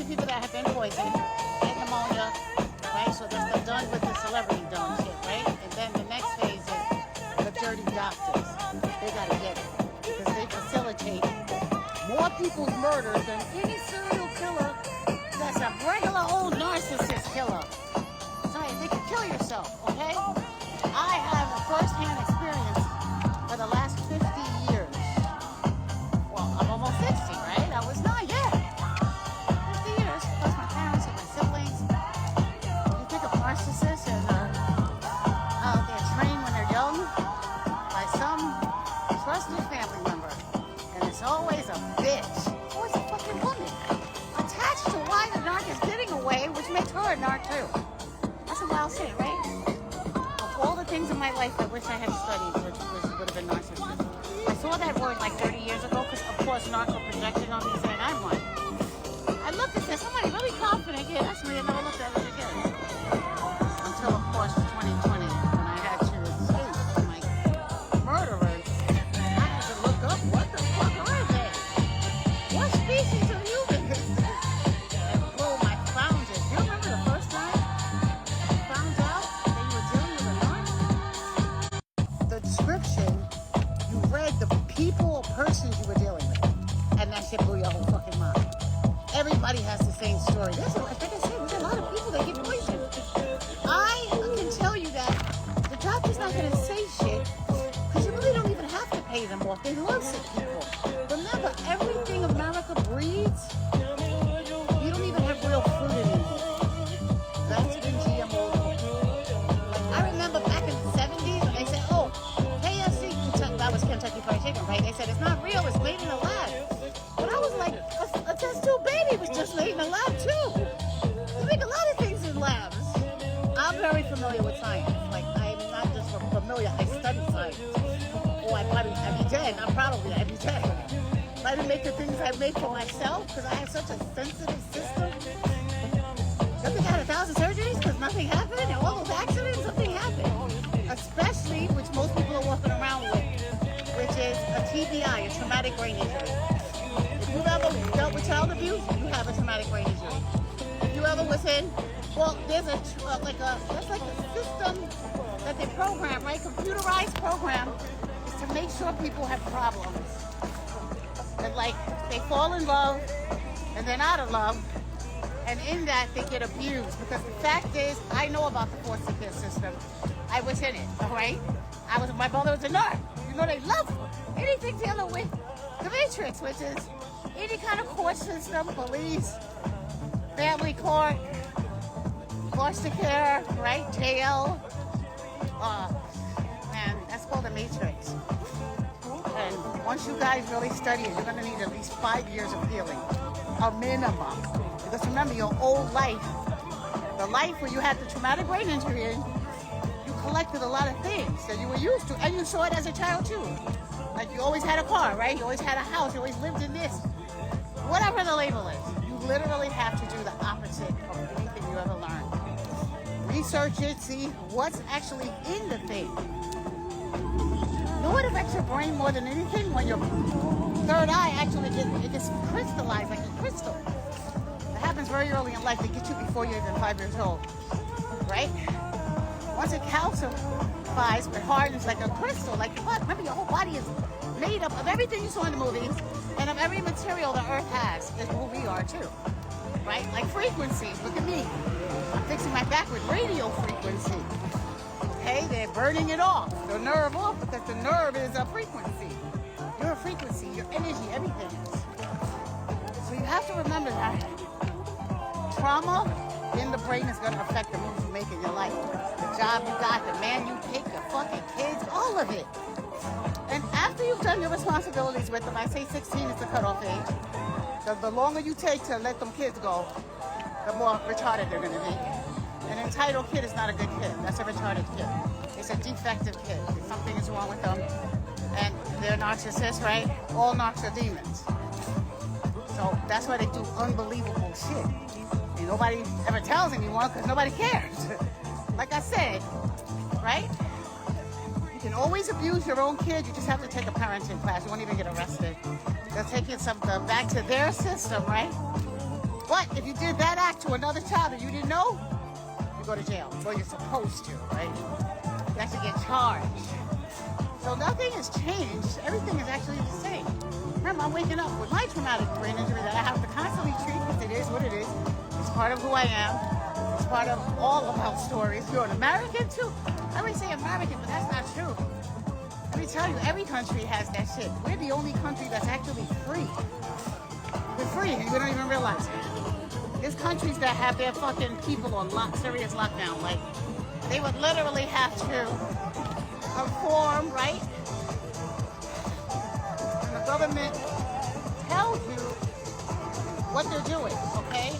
people that have been poisoned, get pneumonia, right? So they're done with the celebrity done shit, right? And then the next phase is the dirty doctors. They gotta get it because they facilitate more people's murders than any serial killer that's a regular old narcissist killer. Sorry, they can kill yourself, okay? I have a first-hand experience for the last 50 years. Well, I'm almost 60, right? I was not yet. 50 years, plus my parents and my siblings. You think of narcissists and they're trained when they're young by some trusted family member. And it's always a bitch. Always a fucking woman. Attached to why the narc is getting away, which makes her a narc too. That's a wild shit, right? Of all the things in my life I wish I had studied, which would have been narcissism. I saw that word like 30 years ago because, of course, narcs were projecting on me saying I'm one. I looked at this, somebody really confident, yeah, that's me, I never looked at it again. Until, of course, 2020, when I had to escape from my murderers. I had to look up, what the fuck are they? What species of humans? And boom, I found it. Do you remember the first time I found out that you were dealing with a narc? The description, you read the people or persons you were dealing with. And that shit blew your whole fucking mind. Everybody has the same story. Like I said, there's a lot of people that get poisoned. I can tell you that the doctor's not going to say shit because you really don't even have to pay them off. They love sick people. Remember, everything America breeds, you don't even have real fruit anymore. That's been GMO. Like, I remember back in the 70s when they said, oh, KFC, that was Kentucky Fried Chicken, right? They said it's not real, it's made in a lab. But I was like, a test tube baby was just made in a lab too. They make a lot of things in labs. I'm very familiar with science. Like, I'm not just familiar, I study science. Oh, I be dead. I'm probably I'd be dead. If I didn't make the things I make for myself, because I have such a sensitive system. Don't think I had 1,000 surgeries because nothing happened, and all those accidents, nothing happened. Especially, which most people are walking around with, which is a TBI, a traumatic brain injury. If you've ever dealt with child abuse, you have a traumatic brain injury. If you ever was in, well, there's that's like a system that they program, right? Computerized program is to make sure people have problems. And like, they fall in love, and they're out of love, and in that, they get abused. Because the fact is, I know about the foster care system. I was in it, all right? My brother was a narc. You know, they love anything dealing with the Matrix, which is any kind of court system, police, family court, foster care, right? Jail. Man, that's called the Matrix. And once you guys really study it, you're going to need at least 5 years of healing, a minimum. Because remember, your old life, the life where you had the traumatic brain injury in, you collected a lot of things that you were used to, and you saw it as a child too. Like, you always had a car, right? You always had a house. You always lived in this. Whatever the label is, you literally have to do the opposite of anything you ever learned. Research it, see what's actually in the thing. You know what affects your brain more than anything? When your third eye actually gets crystallized like a crystal. It happens very early in life. They get you before you're even 5 years old, right? Once it calcifies, it hardens like a crystal, like your body. Remember, your whole body is made up of everything you saw in the movies and of every material the earth has, is who we are too, right? Like frequencies. Look at me. I'm fixing my back with radio frequency. Okay, they're burning it off, the nerve off, because the nerve is a frequency. You're a frequency, your energy, everything is. So you have to remember that trauma in the brain is going to affect the moves you make in your life. The job you got, the man you pick, your fucking kids, all of it. And after you've done your responsibilities with them, I say 16 is the cutoff age. Because the longer you take to let them kids go, the more retarded they're going to be. An entitled kid is not a good kid. That's a retarded kid. It's a defective kid. Something is wrong with them. And they're narcissists, right? All narcs are demons. So that's why they do unbelievable shit. And nobody ever tells anyone because nobody cares. Like I said, right? You can always abuse your own kid. You just have to take a parenting class. You won't even get arrested. They'll take you back to their system, right? But if you did that act to another child and you didn't know, you go to jail. Well, you're supposed to, right? You actually get charged. So nothing has changed. Everything is actually the same. Remember, I'm waking up with my traumatic brain injury that I have to constantly treat because it is what it is. It's part of who I am. It's part of all of our stories. You're an American too. I always say American, but that's not true. Let me tell you, every country has that shit. We're the only country that's actually free. We're free, and we don't even realize it. There's countries that have their fucking people on serious lockdown. Like, they would literally have to conform, right? And the government tells you what they're doing, okay?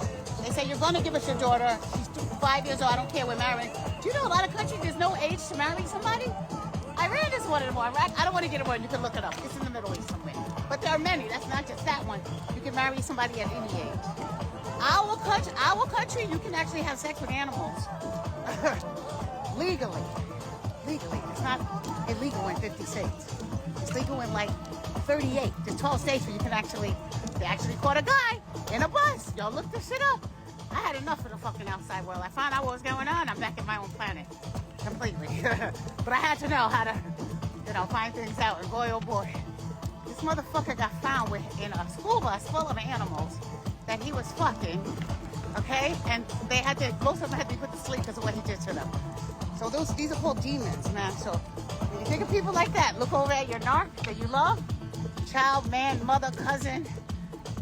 They say, you're gonna give us your daughter. She's 5 years old, I don't care, we're married. Do you know a lot of countries, there's no age to marry somebody? Iran is one of them, Iraq. I don't want to get it wrong, you can look it up. It's in the Middle East somewhere. But there are many, that's not just that one. You can marry somebody at any age. Our country, you can actually have sex with animals. Legally. It's not illegal in 50 states. It's legal in like 38. There's 12 states where you can they actually caught a guy in a bus. Y'all look this shit up. I had enough of the fucking outside world. I found out what was going on. I'm back in my own planet. Completely. But I had to know how to, find things out. And boy, oh boy. This motherfucker got found in a school bus full of animals that he was fucking, okay? And most of them had to be put to sleep because of what he did to them. So these are called demons, man. So when you think of people like that, look over at your narc that you love, child, man, mother, cousin,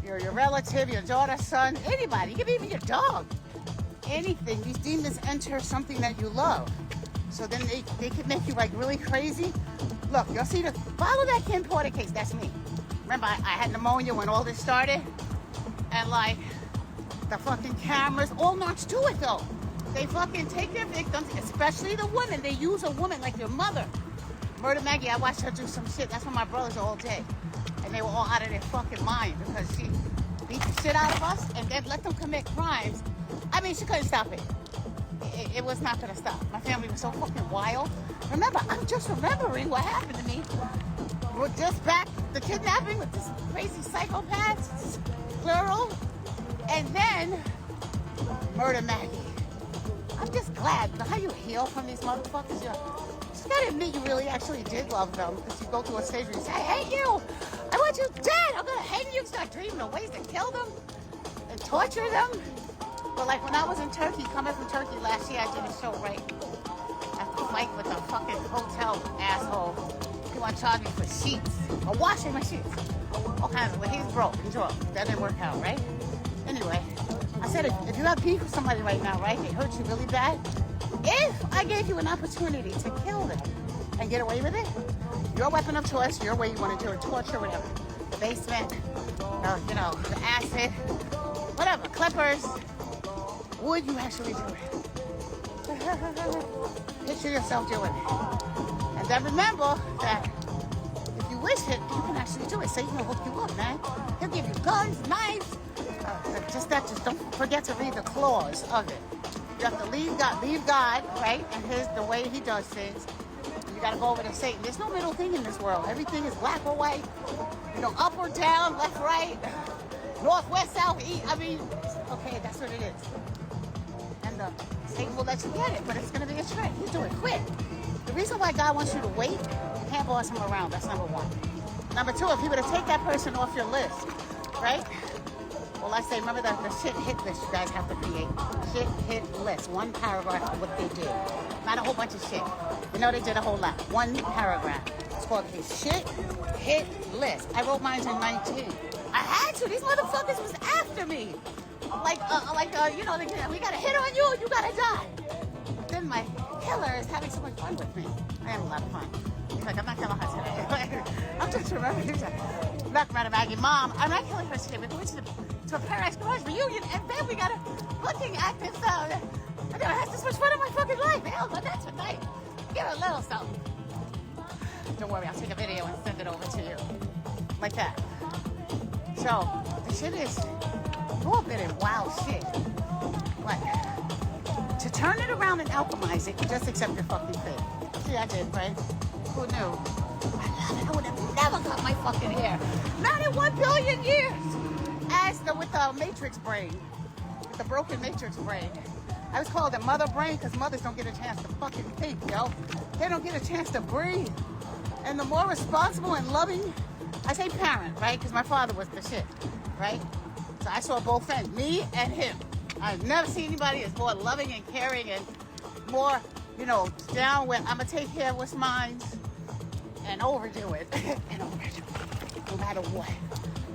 your relative, your daughter, son, anybody, even your dog, anything. These demons enter something that you love. So then they can make you like really crazy. Look, y'all see follow that Kim Porter case, that's me. Remember, I had pneumonia when all this started? And like, the fucking cameras, all narcs do it though. They fucking take their victims, especially the women. They use a woman like your mother. Murder Maggie, I watched her do some shit. That's when my brothers all day. And they were all out of their fucking mind because she beat the shit out of us and then let them commit crimes. I mean, she couldn't stop it. It was not gonna stop. My family was so fucking wild. Remember, I'm just remembering what happened to me. We're just back, the kidnapping with this crazy psychopath, plural, and then Murder Maggie. I'm just glad. You know how you heal from these motherfuckers? You just gotta admit you really actually did love them because you go through a stage where you say, I hate you. I want you dead. I'm gonna hate you. Start dreaming of ways to kill them and torture them. But like when I was in Turkey, coming from Turkey last year, I did a show, right? I had to fight with a fucking hotel asshole. He wanted to charge me for sheets, or washing my sheets. All kinds of, he's broke, that didn't work out, right? Anyway, I said, if you have beef with somebody right now, right, they hurt you really bad, if I gave you an opportunity to kill them and get away with it, your weapon of choice, your way you want to do it, torture, whatever, the basement, the acid, whatever, clippers, would you actually do it? Picture yourself doing it. And then remember that if you wish it, you can actually do it. Satan will hook you up, man. He'll give you guns, knives. Just don't forget to read the clause of it. You have to leave God, right? And the way he does things. You gotta go over to Satan. There's no middle thing in this world. Everything is black or white. Up or down, left, right, north, west, south, east. I mean, okay, that's what it is. And Satan will let you get it, but it's gonna be a trick. You do it quick. The reason why God wants you to wait, you can't boss him around. That's number one. Number two, if he were to take that person off your list, right? Well, I say, remember the shit hit list you guys have to create. Shit hit list. One paragraph of what they did. Not a whole bunch of shit. They did a whole lot. One paragraph. It's called a shit hit list. I wrote mine in 19. I had to. These motherfuckers was after me. We got a hit on you, you gotta die. Then my killer is having so much fun with me. I have a lot of fun. He's like, I'm not killing her today. I'm just remembering. I'm not Murder Maggie, Mom. I'm not killing her today. We're going to a Paradise Garage reunion, and then we got to fucking act this out. I never had this much fun in my fucking life. Hell, but that's tonight. Give her a little something. Don't worry, I'll take a video and send it over to you. Like that. So, the shit is a little bit of wild shit. Like, to turn it around and alchemize it, you just accept your fucking fate. See, I did, right? Who knew? I love it. I would have never cut my fucking hair. Not in 1 billion years. As with the Matrix brain. the broken matrix brain. I was called a mother brain because mothers don't get a chance to fucking think, yo. They don't get a chance to breathe. And the more responsible and loving, I say parent, right? Because my father was the shit, right? So I saw both ends, me and him. I've never seen anybody that's more loving and caring and more, down with, I'm going to take care of what's mine and overdo it. And overdo it, no matter what.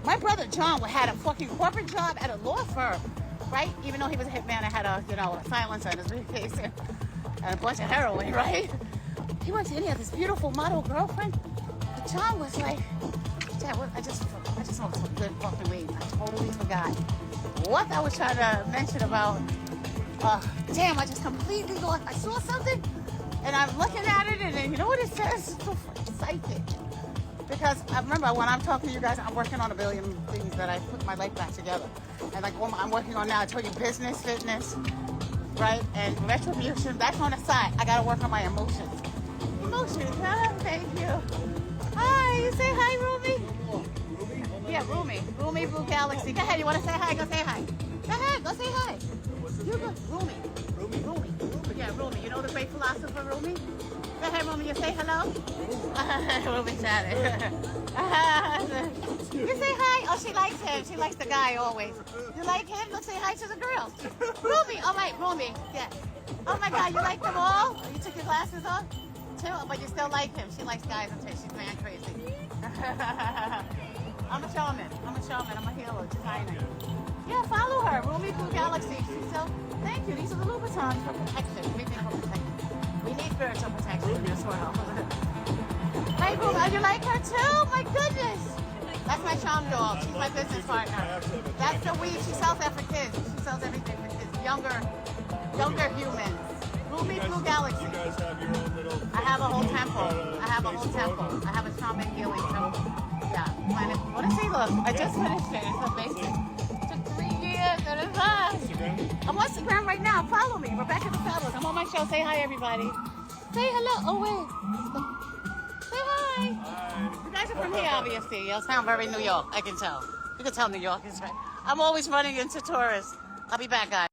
My brother John had a fucking corporate job at a law firm, right? Even though he was a hitman and had a silencer in his briefcase and a bunch of heroin, right? He went to India, this beautiful model girlfriend. But John was like, I just smoked some good fucking weed. I totally forgot what I was trying to mention about. Damn, I just completely lost. I saw something and I'm looking at it and then you know what it says? It's so fucking psychic. Because I remember when I'm talking to you guys, I'm working on a billion things that I put my life back together. And like what I'm working on now, I told you business, fitness, right? And retribution, that's on the side. I gotta work on my emotions. Emotions, huh? Thank you. Hi, you say hi, Rumi? Yeah, Rumi Blue Galaxy. Go ahead, you wanna say hi? Go say hi. Go ahead, go say hi. You go, Rumi. Yeah, Rumi. You know the great philosopher, Rumi? Go ahead, Rumi, you say hello? Rumi said it. You say hi? Oh, she likes him. She likes the guy always. You like him? Let's say hi to the girls. Rumi. All right, Rumi. Yeah. Oh my God, you like them all? You took your glasses off? Too? But you still like him. She likes guys until she's man crazy. I'm a shaman. I'm a healer, designer. Yeah, follow her. Rumi Blue Galaxy. Thank you. These are the Louboutins for protection. Everything for protection. We need spiritual protection in this world. Hey, Rumi, you like her too? My goodness. That's my charm dog. She's my business partner. That's the weed. She sells that for kids. She sells everything for kids. Younger humans. Rumi Blue Galaxy. You guys have your own little... I have a whole temple. I have a shaman healing temple. Yeah. What does he look? I just finished it. It's amazing. It took 3 years and it's fast. Instagram? I'm on Instagram right now. Follow me. Rebecca the Fabulous. I'm on my show. Say hi, everybody. Say hello. Oh, wait. Say hi. Hi. You guys are from here, obviously. Y'all sound very New York. I can tell. You can tell New York is right. I'm always running into tourists. I'll be back, guys.